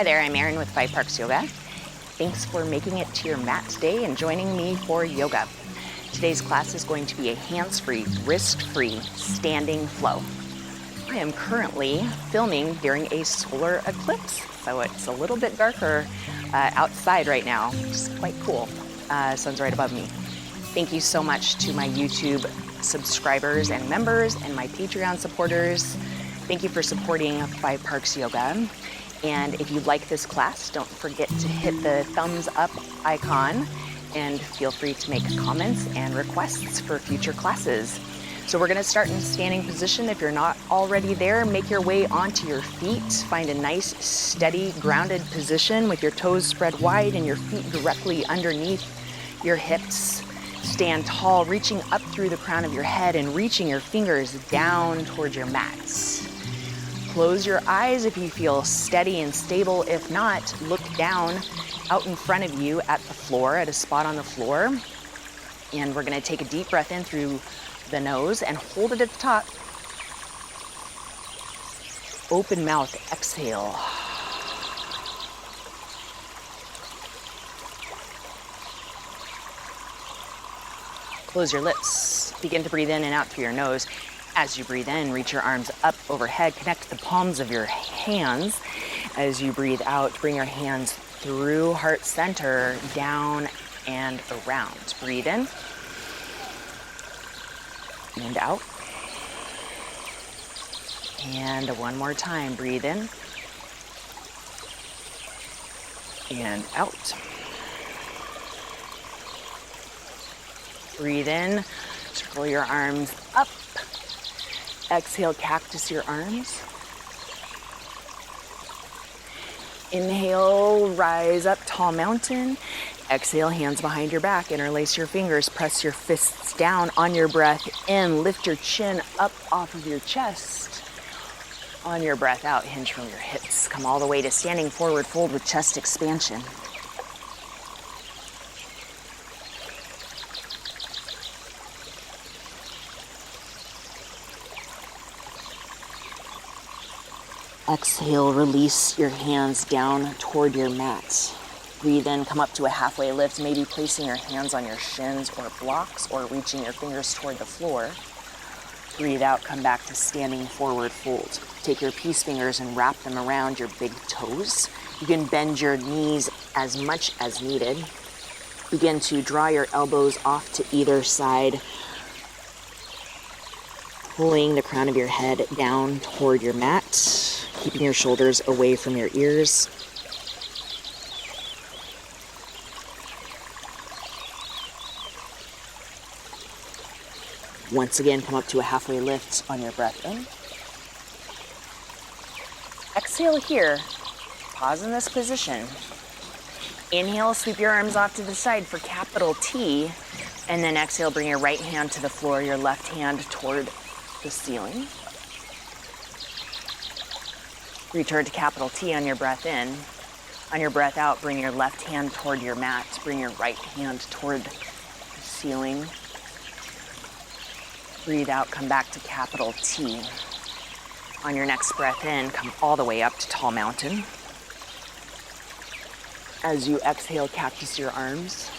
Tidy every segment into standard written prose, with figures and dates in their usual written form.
Hi there, I'm Erin with Five Parks Yoga. Thanks for making it to your mat today and joining me for yoga. Today's class is going to be a hands-free, wrist-free standing flow. I am currently filming during a solar eclipse, so it's a little bit darker outside right now, which is quite cool. Sun's right above me. Thank you so much to my YouTube subscribers and members and my Patreon supporters. Thank you for supporting Five Parks Yoga. And if you like this class, don't forget to hit the thumbs up icon and feel free to make comments and requests for future classes. So we're gonna start in standing position. If you're not already there, make your way onto your feet. Find a nice, steady, grounded position with your toes spread wide and your feet directly underneath your hips. Stand tall, reaching up through the crown of your head and reaching your fingers down towards your mat. Close your eyes if you feel steady and stable. If not, look down out in front of you at the floor, at a spot on the floor. And we're gonna take a deep breath in through the nose and hold it at the top. Open mouth, exhale. Close your lips. Begin to breathe in and out through your nose. As you breathe in, reach your arms up overhead. Connect the palms of your hands. As you breathe out, bring your hands through heart center, down and around. Breathe in and out. And one more time, breathe in and out. Breathe in, circle your arms up. Exhale, cactus your arms. Inhale, rise up, tall mountain. Exhale, hands behind your back. Interlace your fingers, press your fists down. On your breath in, lift your chin up off of your chest. On your breath out, hinge from your hips. Come all the way to standing forward fold with chest expansion. Exhale, release your hands down toward your mat. Breathe in, come up to a halfway lift, maybe placing your hands on your shins or blocks or reaching your fingers toward the floor. Breathe out, come back to standing forward fold. Take your peace fingers and wrap them around your big toes. You can bend your knees as much as needed. Begin to draw your elbows off to either side, pulling the crown of your head down toward your mat. Keeping your shoulders away from your ears. Once again, come up to a halfway lift on your breath in. Exhale here. Pause in this position. Inhale, sweep your arms off to the side for capital T. And then exhale, bring your right hand to the floor, your left hand toward the ceiling. Return to capital T on your breath in. On your breath out, bring your left hand toward your mat. Bring your right hand toward the ceiling. Breathe out, come back to capital T. On your next breath in, come all the way up to tall mountain. As you exhale, cactus your arms.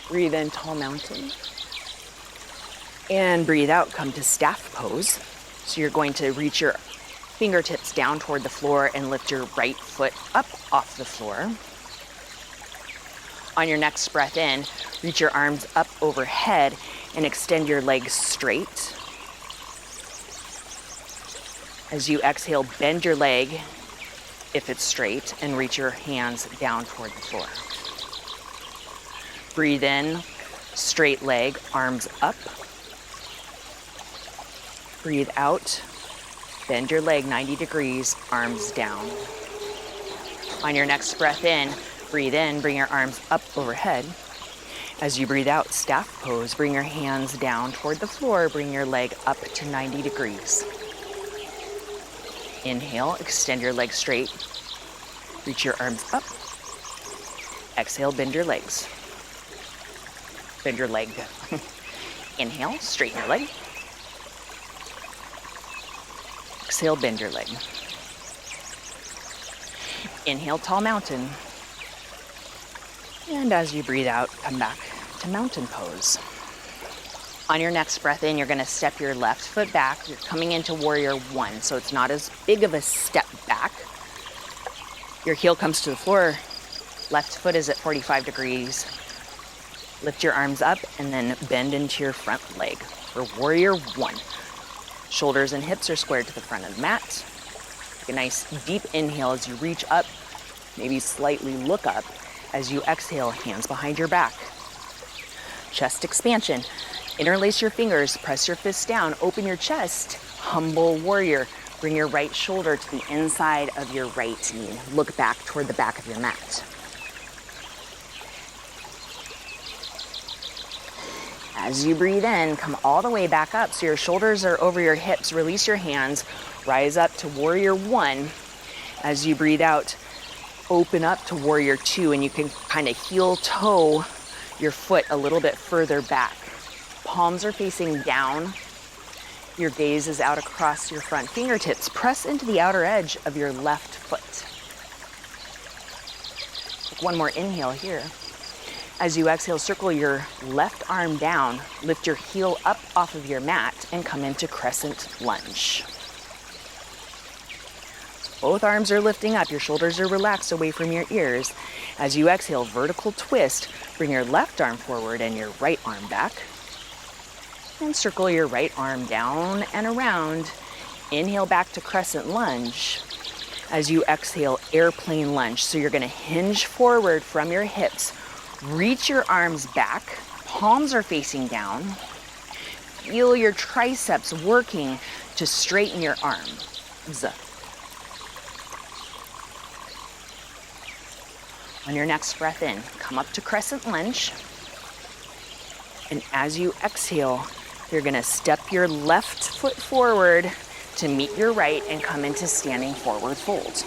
Breathe in, tall mountain. And breathe out, come to staff pose. So you're going to reach your fingertips down toward the floor and lift your right foot up off the floor. On your next breath in, reach your arms up overhead and extend your legs straight. As you exhale, bend your leg if it's straight and reach your hands down toward the floor. Breathe in, straight leg, arms up. Breathe out, bend your leg 90 degrees, arms down. On your next breath in, breathe in, bring your arms up overhead. As you breathe out, staff pose, bring your hands down toward the floor, bring your leg up to 90 degrees. Inhale, extend your legs straight, reach your arms up. Exhale, bend your legs. Bend your leg. Inhale, straighten your leg. Exhale, bend your leg. Inhale, tall mountain. And as you breathe out, come back to mountain pose. On your next breath in, you're gonna step your left foot back. You're coming into warrior one, so it's not as big of a step back. Your heel comes to the floor. Left foot is at 45 degrees. Lift your arms up and then bend into your front leg for warrior one. Shoulders and hips are squared to the front of the mat. Take a nice deep inhale as you reach up, maybe slightly look up. As you exhale, hands behind your back. Chest expansion. Interlace your fingers, press your fists down, open your chest. Humble warrior. Bring your right shoulder to the inside of your right knee. Look back toward the back of your mat. As you breathe in, come all the way back up so your shoulders are over your hips. Release your hands, rise up to warrior one. As you breathe out, open up to warrior two, and you can kind of heel toe your foot a little bit further back. Palms are facing down. Your gaze is out across your front fingertips. Press into the outer edge of your left foot. Take one more inhale here. As you exhale, circle your left arm down, lift your heel up off of your mat, and come into Crescent Lunge. Both arms are lifting up, your shoulders are relaxed away from your ears. As you exhale, vertical twist, bring your left arm forward and your right arm back. And circle your right arm down and around. Inhale back to Crescent Lunge. As you exhale, airplane lunge. So you're gonna hinge forward from your hips. Reach your arms back, palms are facing down. Feel your triceps working to straighten your arms. On your next breath in, come up to Crescent Lunge. And as you exhale, you're gonna step your left foot forward to meet your right and come into standing forward fold.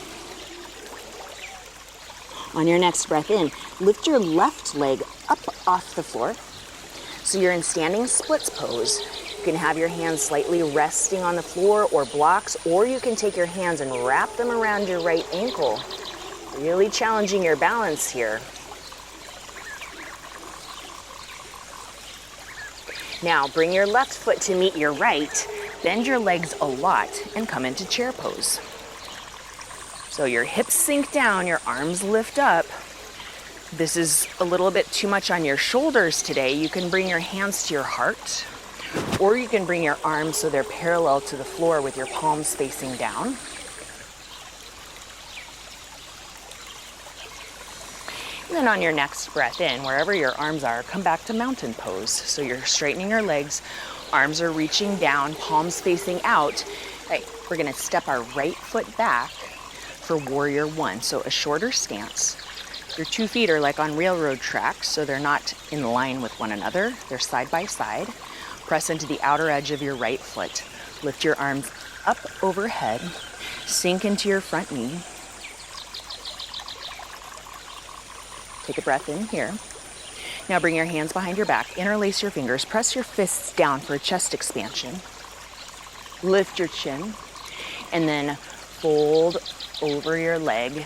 On your next breath in, lift your left leg up off the floor. So you're in standing splits pose. You can have your hands slightly resting on the floor or blocks, or you can take your hands and wrap them around your right ankle. Really challenging your balance here. Now bring your left foot to meet your right, bend your legs a lot, and come into chair pose. So your hips sink down, your arms lift up. This is a little bit too much on your shoulders today. You can bring your hands to your heart, or you can bring your arms so they're parallel to the floor with your palms facing down. And then on your next breath in, wherever your arms are, come back to mountain pose. So you're straightening your legs, arms are reaching down, palms facing out. Right, we're gonna step our right foot back for warrior one. So a shorter stance. Your 2 feet are like on railroad tracks, so they're not in line with one another. They're side by side. Press into the outer edge of your right foot. Lift your arms up overhead. Sink into your front knee. Take a breath in here. Now bring your hands behind your back. Interlace your fingers. Press your fists down for a chest expansion. Lift your chin. And then fold over your leg,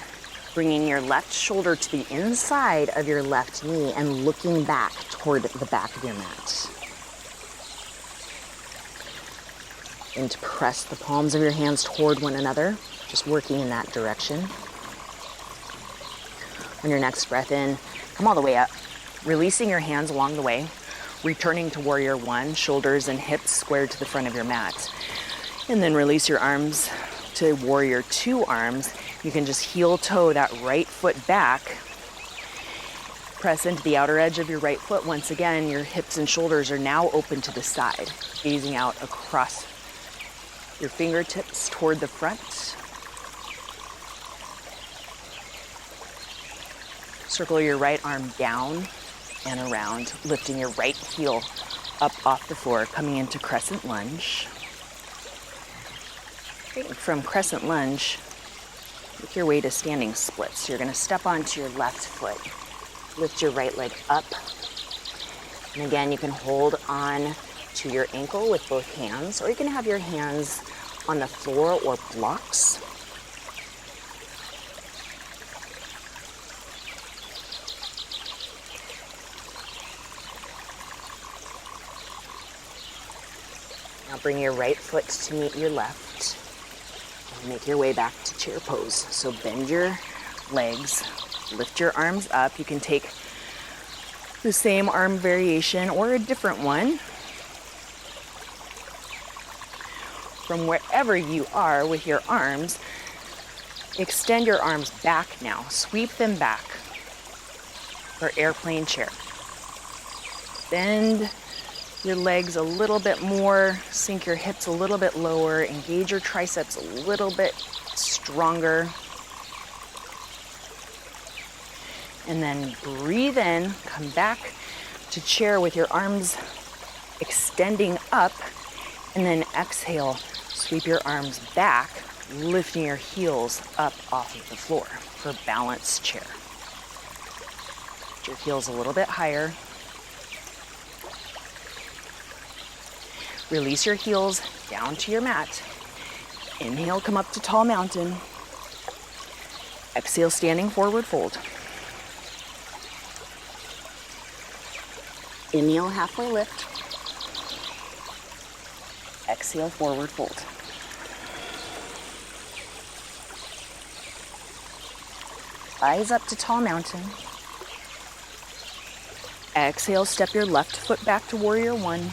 bringing your left shoulder to the inside of your left knee and looking back toward the back of your mat. And to press the palms of your hands toward one another, just working in that direction. On your next breath in, come all the way up, releasing your hands along the way, returning to warrior one, shoulders and hips squared to the front of your mat. And then release your arms to warrior two arms. You can just heel toe that right foot back. Press into the outer edge of your right foot. Once again, your hips and shoulders are now open to the side, gazing out across your fingertips toward the front. Circle your right arm down and around, lifting your right heel up off the floor, coming into Crescent Lunge. From Crescent Lunge, make your way to standing splits. You're gonna step onto your left foot, lift your right leg up. And again, you can hold on to your ankle with both hands, or you can have your hands on the floor or blocks. Now bring your right foot to meet your left and make your way back to chair pose. So bend your legs, lift your arms up. You can take the same arm variation or a different one. From wherever you are with your arms, extend your arms back now. Sweep them back for airplane chair. Bend your legs a little bit more, sink your hips a little bit lower, engage your triceps a little bit stronger. And then breathe in, come back to chair with your arms extending up, and then exhale, sweep your arms back, lifting your heels up off of the floor for balanced chair. Get your heels a little bit higher. Release your heels down to your mat. Inhale, come up to tall mountain. Exhale, standing forward fold. Inhale, halfway lift. Exhale, forward fold. Rise up to tall mountain. Exhale, step your left foot back to warrior one.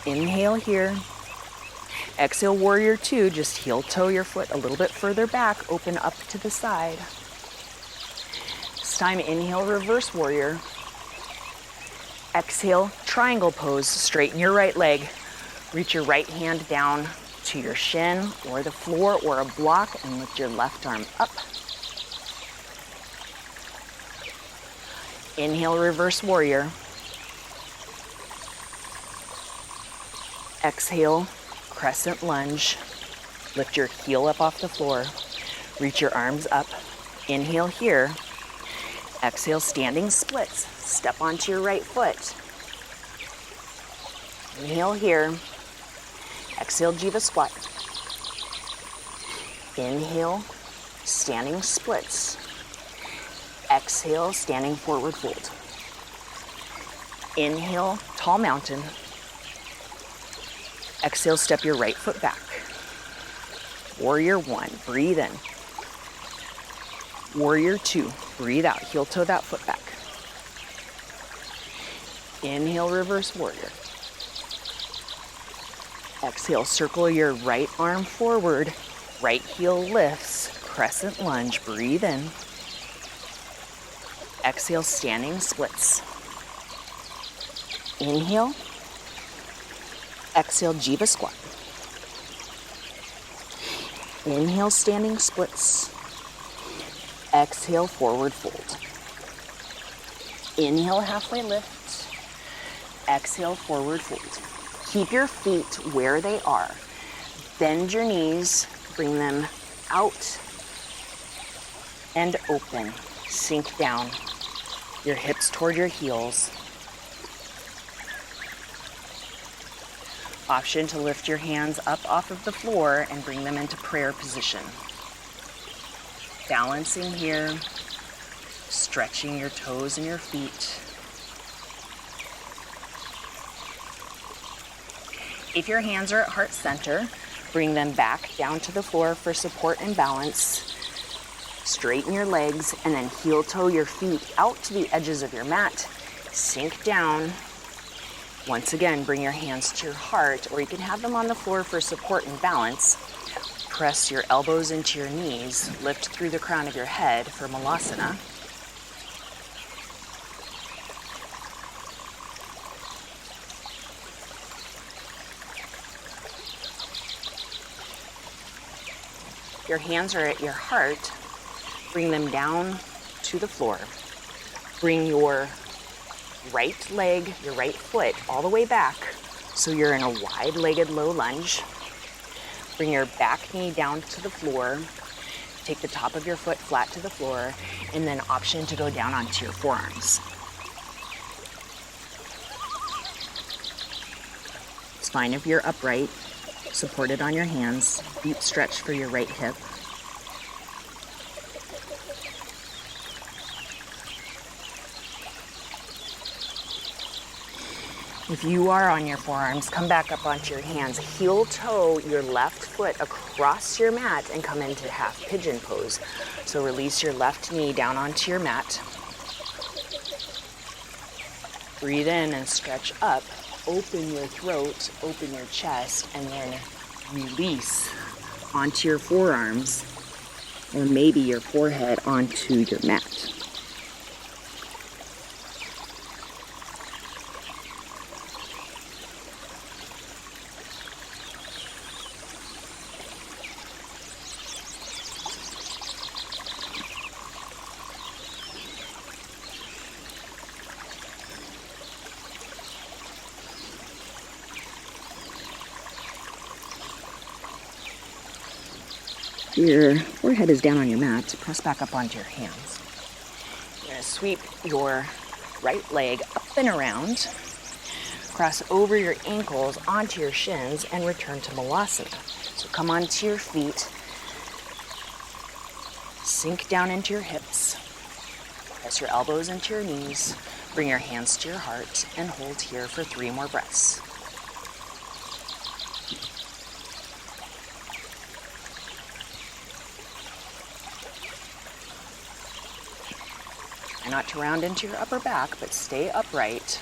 Inhale here. Exhale, warrior two. Just heel toe your foot a little bit further back, open up to the side. This time, inhale, reverse warrior. Exhale, triangle pose. Straighten your right leg. Reach your right hand down to your shin or the floor or a block and lift your left arm up. Inhale, reverse warrior. Exhale, crescent lunge. Lift your heel up off the floor. Reach your arms up. Inhale here. Exhale, standing splits. Step onto your right foot. Inhale here. Exhale, Jiva squat. Inhale, standing splits. Exhale, standing forward fold. Inhale, tall mountain. Exhale, step your right foot back. Warrior one, breathe in. Warrior two, breathe out. Heel toe that foot back. Inhale, reverse warrior. Exhale, circle your right arm forward. Right heel lifts. Crescent lunge, breathe in. Exhale, standing splits. Inhale. Exhale, Jiva squat. Inhale, standing splits. Exhale, forward fold. Inhale, halfway lift. Exhale, forward fold. Keep your feet where they are. Bend your knees, bring them out and open. Sink down. Your hips toward your heels. Option to lift your hands up off of the floor and bring them into prayer position. Balancing here, stretching your toes and your feet. If your hands are at heart center, bring them back down to the floor for support and balance. Straighten your legs and then heel toe your feet out to the edges of your mat. Sink down. Once again, bring your hands to your heart, or you can have them on the floor for support and balance. Press your elbows into your knees. Lift through the crown of your head for Malasana. Your hands are at your heart. Bring them down to the floor. Bring your right leg, your right foot, all the way back. So you're in a wide-legged low lunge. Bring your back knee down to the floor. Take the top of your foot flat to the floor, and then option to go down onto your forearms. It's fine if you're upright, supported on your hands, deep stretch for your right hip. If you are on your forearms, come back up onto your hands. Heel toe your left foot across your mat and come into half pigeon pose. So release your left knee down onto your mat. Breathe in and stretch up. Open your throat, open your chest, and then release onto your forearms, or maybe your forehead onto your mat. Your forehead is down on your mat, so press back up onto your hands. You're going to sweep your right leg up and around, cross over your ankles onto your shins, and return to Malasana. So come onto your feet, sink down into your hips, press your elbows into your knees, bring your hands to your heart, and hold here for 3 more breaths. Not to round into your upper back, but stay upright.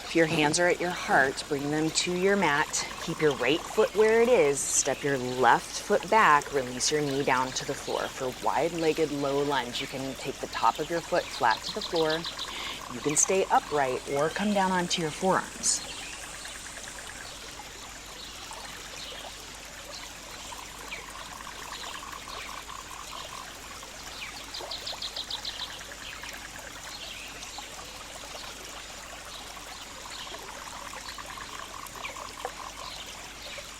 If your hands are at your heart, bring them to your mat. Keep your right foot where it is. Step your left foot back. Release your knee down to the floor. For wide-legged low lunge, you can take the top of your foot flat to the floor. You can stay upright or come down onto your forearms.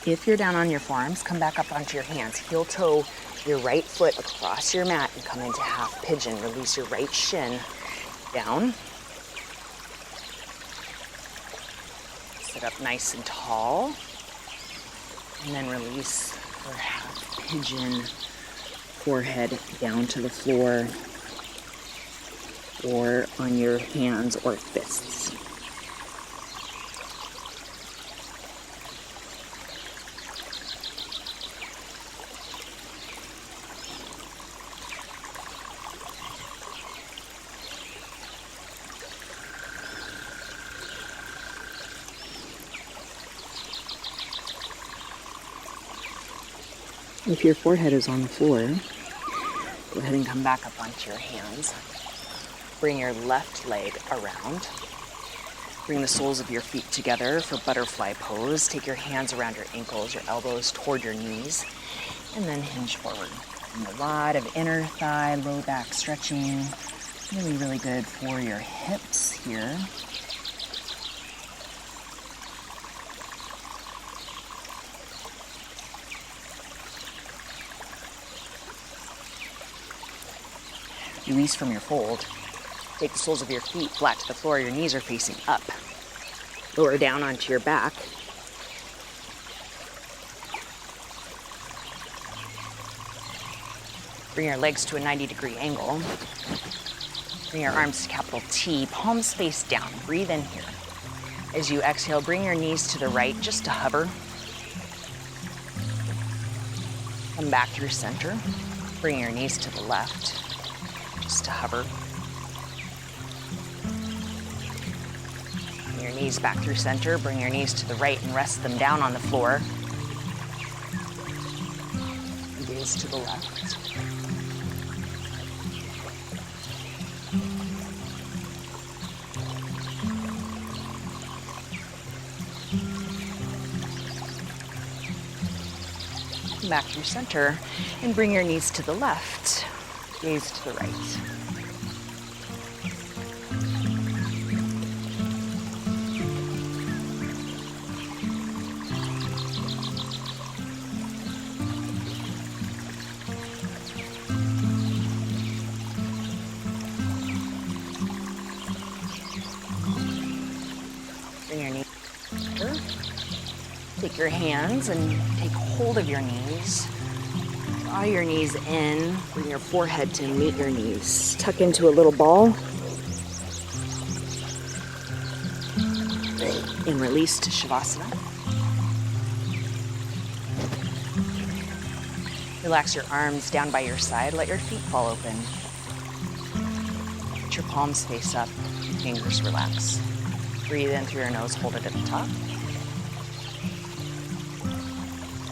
If you're down on your forearms, come back up onto your hands. Heel toe your right foot across your mat and come into half pigeon. Release your right shin down. Sit up nice and tall. And then release for half pigeon, forehead down to the floor or on your hands or fists. If your forehead is on the floor, go ahead and come back up onto your hands. Bring your left leg around. Bring the soles of your feet together for butterfly pose. Take your hands around your ankles, your elbows toward your knees, and then hinge forward. And a lot of inner thigh, low back stretching. Really, really good for your hips here. Release from your fold. Take the soles of your feet flat to the floor. Your knees are facing up. Lower down onto your back. Bring your legs to a 90-degree angle. Bring your arms to capital T, palms face down. Breathe in here. As you exhale, bring your knees to the right just to hover. Come back through center. Bring your knees to the left. To hover. Bring your knees back through center. Bring your knees to the right and rest them down on the floor. Gaze to the left. Come back through center and bring your knees to the left. Gaze to the right. Bring your knees together. Take your hands and take hold of your knees. Draw your knees in, bring your forehead to meet your knees. Tuck into a little ball. and release to Savasana. Relax your arms down by your side. Let your feet fall open. Let your palms face up. Fingers relax. Breathe in through your nose. Hold it at the top.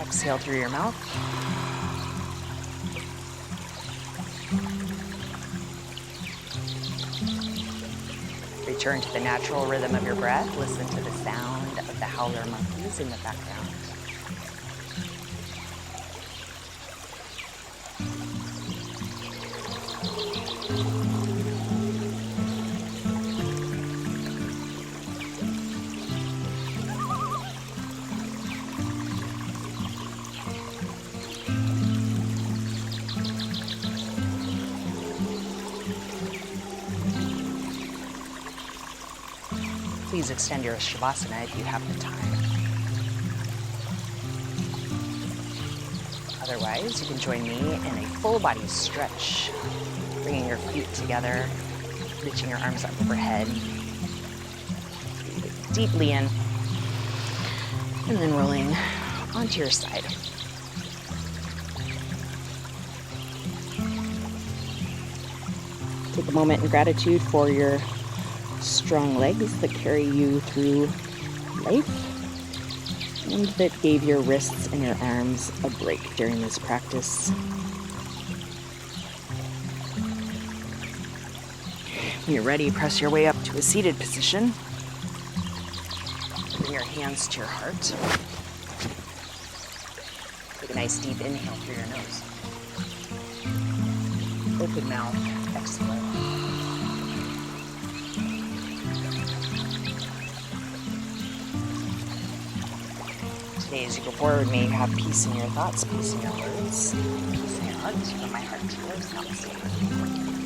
Exhale through your mouth. Return to the natural rhythm of your breath. Listen to the sound of the howler monkeys in the background. Please extend your Savasana if you have the time. Otherwise, you can join me in a full body stretch, bringing your feet together, reaching your arms up overhead. Breathe deeply in, and then rolling onto your side. Take a moment in gratitude for your strong legs that carry you through life and that gave your wrists and your arms a break during this practice. When you're ready, press your way up to a seated position. Bring your hands to your heart. Take a nice deep inhale through your nose. Open mouth, exhale. Today, as you go forward, may you have peace in your thoughts, peace in your words, peace in your heart. From my heart to yours, namaste.